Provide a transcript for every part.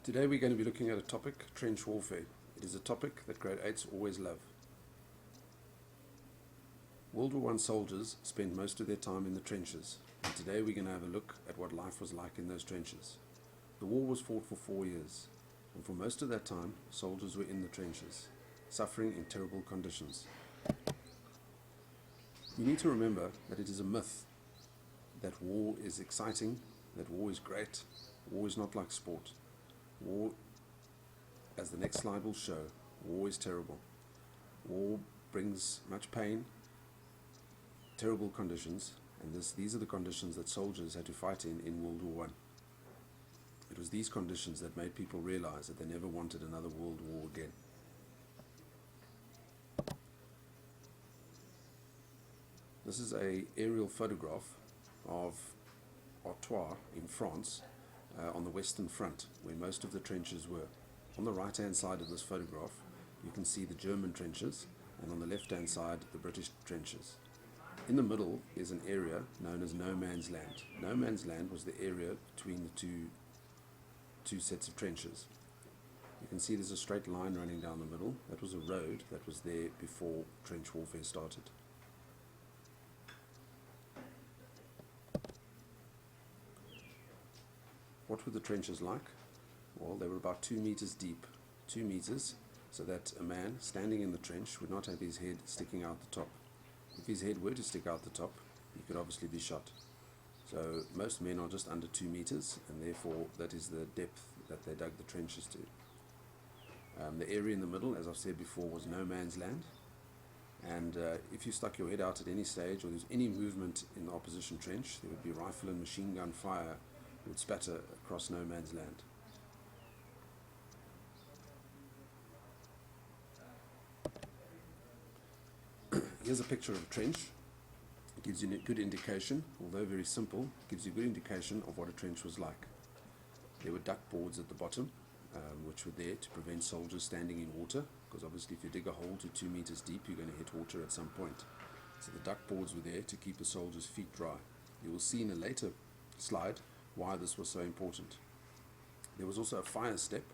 Today we're going to be looking at a topic, trench warfare. It is a topic that grade 8s always love. Ww1 soldiers spend most of their time in the trenches, and today we're going to have a look at what life was like in those trenches. The war was fought for 4 years, and for most of that time, soldiers were in the trenches, suffering in terrible conditions. You need to remember that it is a myth that war is exciting, that war is great. War is not like sport. War, as the next slide will show, war is terrible. War brings much pain, terrible conditions, and these are the conditions that soldiers had to fight in World War I. It was these conditions that made people realize that they never wanted another world war again. This is an aerial photograph of Artois in France, on the Western Front, where most of the trenches were. On the right hand side of this photograph you can see the German trenches, and on the left hand side the British trenches. In the middle is an area known as no man's land. No man's land was the area between the two sets of trenches. You can see there's a straight line running down the middle. That was a road that was there before trench warfare started. What were the trenches like? Well, they were about 2 meters deep, 2 meters, so that a man standing in the trench would not have his head sticking out the top. If his head were to stick out the top, he could obviously be shot. So most men are just under 2 meters, and therefore that is the depth that they dug the trenches to. The area in the middle, as I've said before, was no man's land, and if you stuck your head out at any stage or there was any movement in the opposition trench, there would be rifle and machine gun fire would spatter across no man's land. Here's a picture of a trench. It gives you a good indication, although very simple, gives you a good indication of what a trench was like. There were duck boards at the bottom, which were there to prevent soldiers standing in water, because obviously if you dig a hole to 2 meters deep, you're going to hit water at some point. So the duck boards were there to keep the soldiers' feet dry. You will see in a later slide why this was so important. There was also a fire step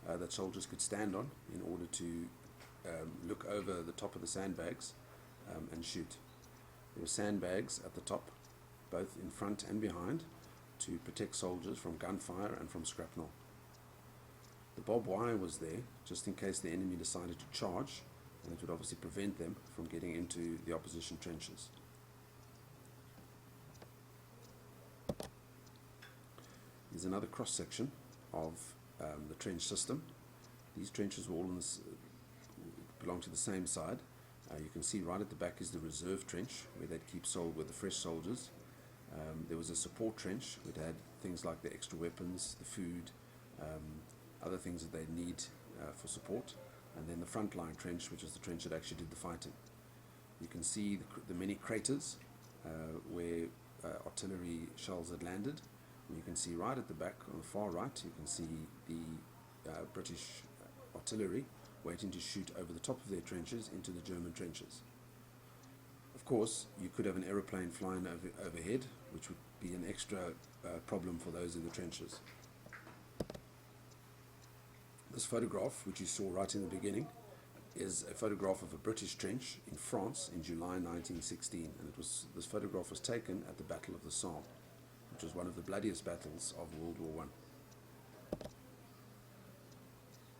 that soldiers could stand on in order to look over the top of the sandbags and shoot. There were sandbags at the top, both in front and behind, to protect soldiers from gunfire and from shrapnel. The barbed wire was there just in case the enemy decided to charge, and it would obviously prevent them from getting into the opposition trenches. Here's another cross-section of the trench system. These trenches were all belong to the same side. You can see right at the back is the reserve trench, where they'd keep with the fresh soldiers. There was a support trench, which had things like the extra weapons, the food, other things that they need for support, and then the frontline trench, which is the trench that actually did the fighting. You can see the many craters where artillery shells had landed. And you can see right at the back, on the far right, you can see the British artillery waiting to shoot over the top of their trenches into the German trenches. Of course, you could have an aeroplane flying overhead, which would be an extra problem for those in the trenches. This photograph, which you saw right in the beginning, is a photograph of a British trench in France in July 1916, and this photograph was taken at the Battle of the Somme, which was one of the bloodiest battles of World War I.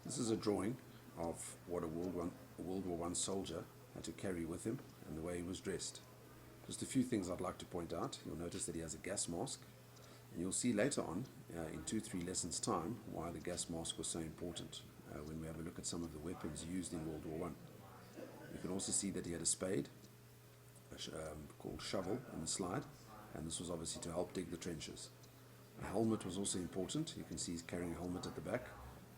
This is a drawing of what a World War I soldier had to carry with him and the way he was dressed. Just a few things I'd like to point out. You'll notice that he has a gas mask, and you'll see later on in 2-3 lessons time why the gas mask was so important when we have a look at some of the weapons used in World War I. You can also see that he had a spade called shovel in the slide, and this was obviously to help dig the trenches. A helmet was also important. You can see he's carrying a helmet at the back,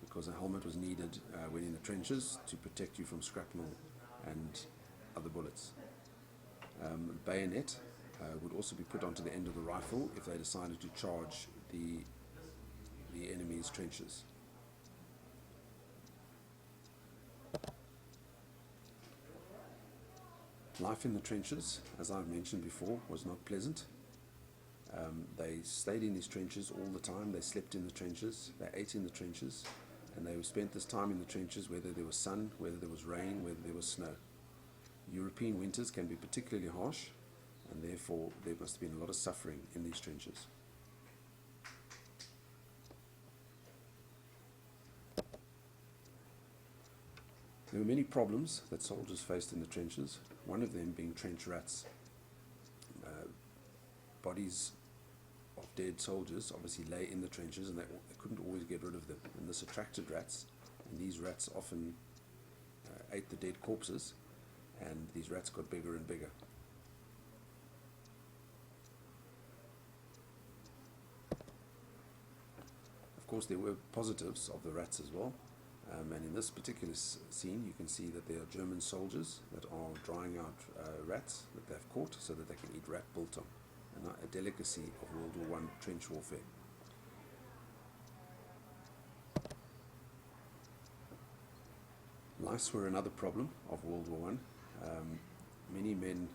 because a helmet was needed when in the trenches to protect you from shrapnel and other bullets. Bayonet would also be put onto the end of the rifle if they decided to charge the enemy's trenches. Life in the trenches, as I've mentioned before, was not pleasant. They stayed in these trenches all the time. They slept in the trenches. They ate in the trenches. And they spent this time in the trenches whether there was sun, whether there was rain, whether there was snow. European winters can be particularly harsh, and therefore there must have been a lot of suffering in these trenches. There were many problems that soldiers faced in the trenches, one of them being trench rats. Bodies of dead soldiers obviously lay in the trenches, and they couldn't always get rid of them. And this attracted rats, and these rats often ate the dead corpses, and these rats got bigger and bigger. Of course, there were positives of the rats as well. And in this particular scene, you can see that there are German soldiers that are drying out rats that they've caught so that they can eat rat biltong, a delicacy of World War I trench warfare. Lice were another problem of World War I. Many men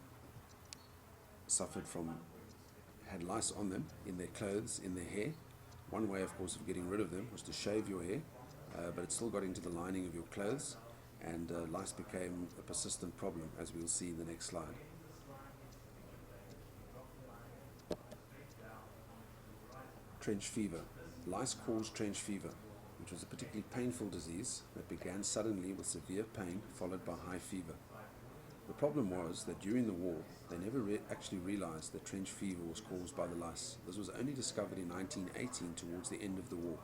had lice on them, in their clothes, in their hair. One way, of course, of getting rid of them was to shave your hair, but it still got into the lining of your clothes, and lice became a persistent problem, as we'll see in the next slide. Trench fever. Lice caused trench fever, which was a particularly painful disease that began suddenly with severe pain followed by high fever. The problem was that during the war, they never actually realized that trench fever was caused by the lice. This was only discovered in 1918, towards the end of the war.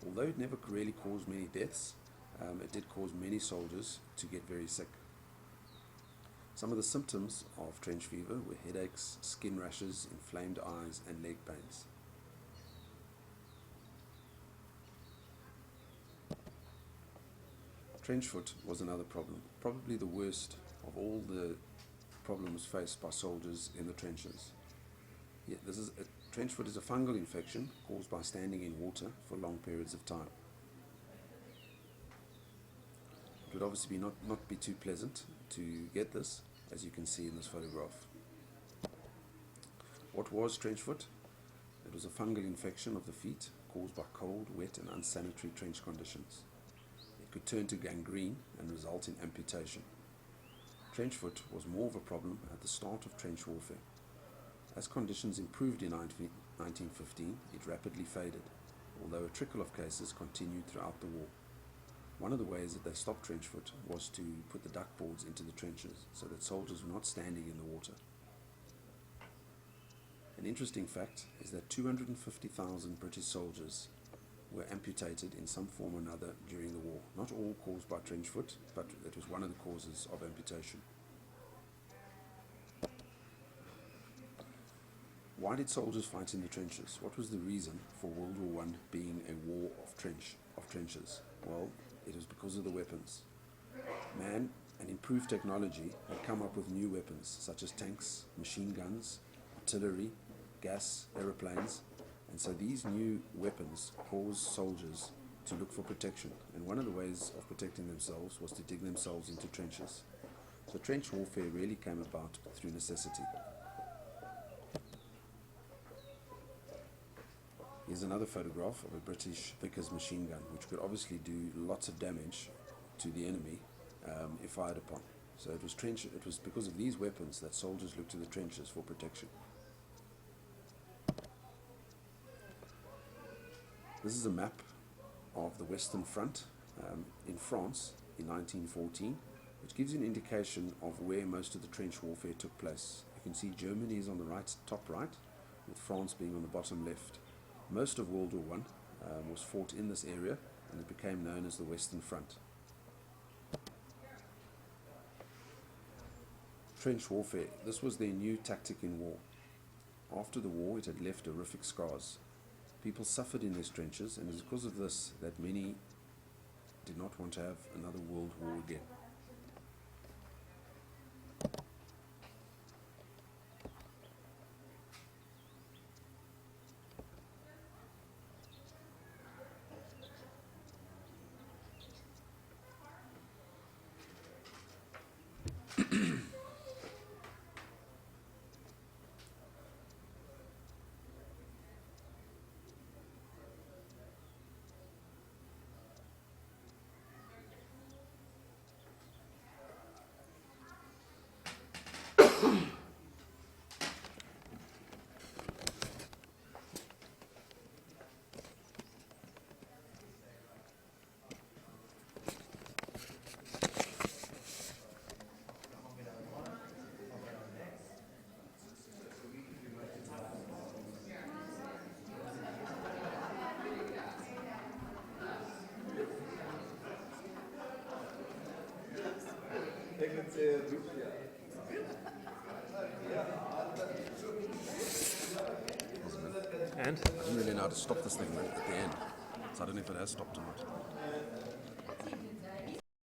Although it never really caused many deaths, it did cause many soldiers to get very sick. Some of the symptoms of trench fever were headaches, skin rashes, inflamed eyes, and leg pains. Trench foot was another problem, probably the worst of all the problems faced by soldiers in the trenches. Trench foot is a fungal infection caused by standing in water for long periods of time. It would obviously not be too pleasant to get this, as you can see in this photograph. What was trench foot? It was a fungal infection of the feet caused by cold, wet, and unsanitary trench conditions. It could turn to gangrene and result in amputation. Trench foot was more of a problem at the start of trench warfare. As conditions improved in 1915, it rapidly faded, although a trickle of cases continued throughout the war. One of the ways that they stopped trench foot was to put the duck boards into the trenches so that soldiers were not standing in the water. An interesting fact is that 250,000 British soldiers were amputated in some form or another during the war. Not all caused by trench foot, but it was one of the causes of amputation. Why did soldiers fight in the trenches? What was the reason for World War I being a war of trenches? Well, it was because of the weapons. Man and improved technology had come up with new weapons such as tanks, machine guns, artillery, gas, aeroplanes, and so these new weapons caused soldiers to look for protection, and one of the ways of protecting themselves was to dig themselves into trenches. So trench warfare really came about through necessity. Here's another photograph of a British Vickers machine gun, which could obviously do lots of damage to the enemy if fired upon. So it was because of these weapons that soldiers looked to the trenches for protection. This is a map of the Western Front in France in 1914, which gives you an indication of where most of the trench warfare took place. You can see Germany is on the top right, with France being on the bottom left. Most of World War I was fought in this area, and it became known as the Western Front. Trench warfare. This was their new tactic in war. After the war, it had left horrific scars. People suffered in these trenches, and it is because of this that many did not want to have another world war again. And I didn't really know how to stop this thing at the end, so I don't know if it has stopped or not.